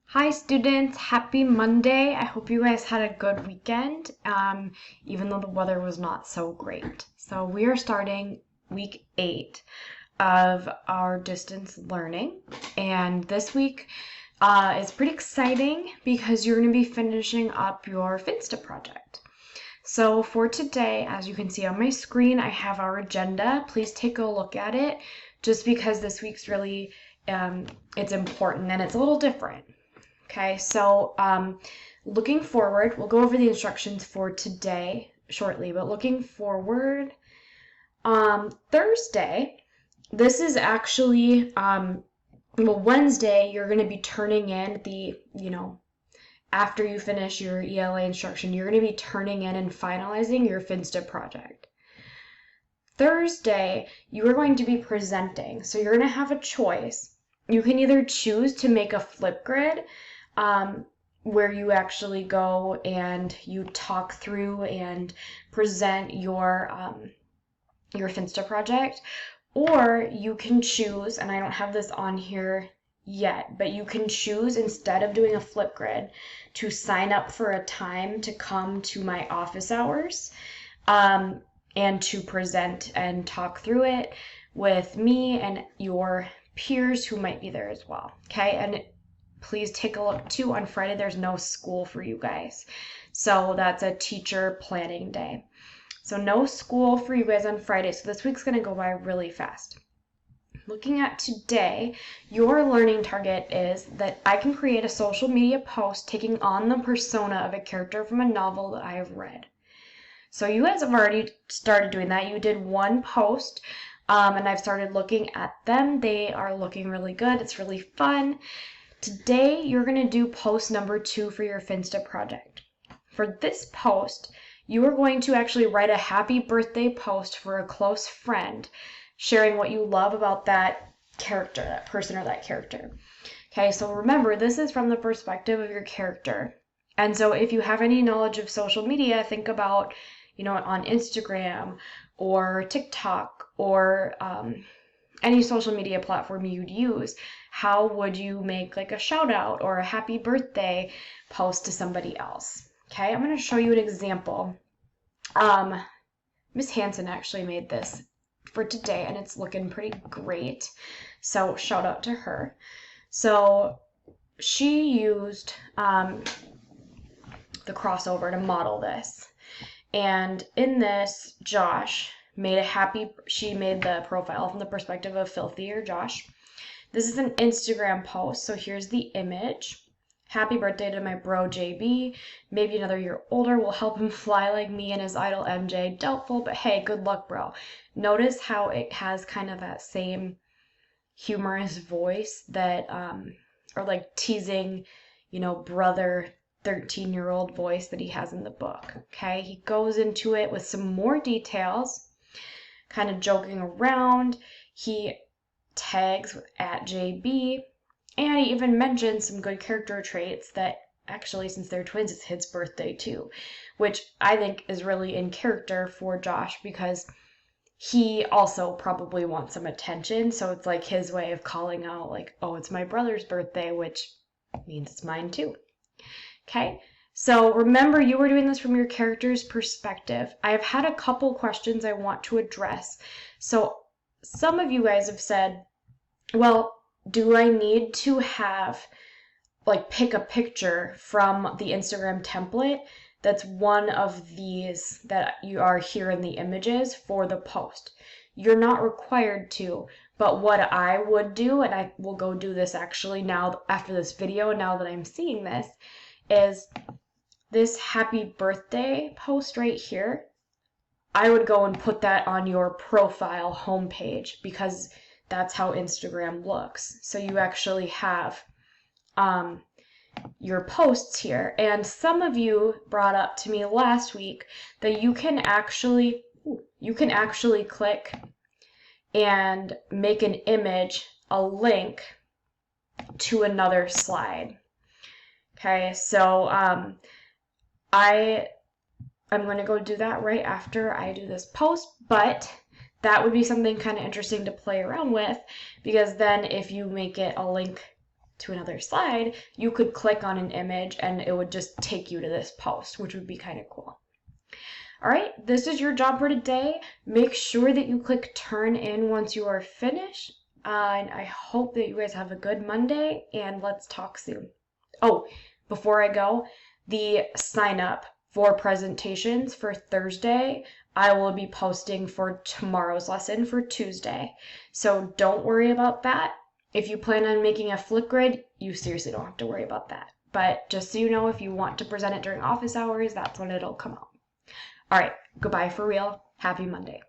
Hi students, happy Monday. I hope you guys had a good weekend, even though the weather was not so great. So we are starting week 8 of our distance learning, and this week is pretty exciting because you're going to be finishing up your Finsta project. So for today, as you can see on my screen, I have our agenda. Please take a look at it, just because this week's really, it's important and it's a little different. Okay, so looking forward, we'll go over the instructions for today shortly, but looking forward, Thursday, this is actually, Wednesday, you're going to be turning in after you finish your ELA instruction, you're going to be turning in and finalizing your Finsta project. Thursday, you are going to be presenting, so you're going to have a choice. You can either choose to make a Flipgrid, where you actually go and you talk through and present your Finsta project, or you can choose, and I don't have this on here yet, but you can choose, instead of doing a Flipgrid, to sign up for a time to come to my office hours and to present and talk through it with me and your peers who might be there as well. Okay, and please take a look too, on Friday there's no school for you guys. So that's a teacher planning day. So no school for you guys on Friday. So this week's going to go by really fast. Looking at today, your learning target is that I can create a social media post taking on the persona of a character from a novel that I have read. So you guys have already started doing that. You did one post, and I've started looking at them. They are looking really good. It's really fun. Today, you're going to do post number 2 for your Finsta project. For this post, you are going to actually write a happy birthday post for a close friend, sharing what you love about that character, that person or that character. Okay, so remember, this is from the perspective of your character. And so if you have any knowledge of social media, think about, on Instagram or TikTok or any social media platform you'd use, how would you make like a shout out or a happy birthday post to somebody else? Okay, I'm going to show you an example. Miss Hanson actually made this for today and it's looking pretty great. So shout out to her. So she used the crossover to model this. And in this, Josh she made the profile from the perspective of Filthy or Josh. This is an Instagram post, so here's the image. Happy birthday to my bro JB. Maybe another year older will help him fly like me and his idol MJ. Doubtful, but hey, good luck, bro. Notice how it has kind of that same humorous voice that, or like teasing, brother 13-year-old voice that he has in the book. Okay, he goes into it with some more details, kind of joking around. He tags with @JB, and he even mentions some good character traits that actually, since they're twins, it's his birthday too, which I think is really in character for Josh because he also probably wants some attention. So it's like his way of calling out, like, oh, it's my brother's birthday, which means it's mine too. Okay, so remember, you were doing this from your character's perspective. I've had a couple questions I want to address. So some of you guys have said, well, do I need to have, pick a picture from the Instagram template that's one of these that you are here in the images for the post? You're not required to, but what I would do, and I will go do this actually now after this video, now that I'm seeing this, is this happy birthday post right here. I would go and put that on your profile homepage because that's how Instagram looks. So you actually have your posts here. And some of you brought up to me last week that you can actually click and make an image, a link to another slide. Okay, so I'm going to go do that right after I do this post, but that would be something kind of interesting to play around with, because then if you make it a link to another slide, you could click on an image and it would just take you to this post, which would be kind of cool. All right, this is your job for today. Make sure that you click turn in once you are finished. And I hope that you guys have a good Monday, and let's talk soon. Oh, before I go, the sign up for presentations for Thursday, I will be posting for tomorrow's lesson for Tuesday. So don't worry about that. If you plan on making a Flipgrid, you seriously don't have to worry about that. But just so you know, if you want to present it during office hours, that's when it'll come out. All right, goodbye for real. Happy Monday.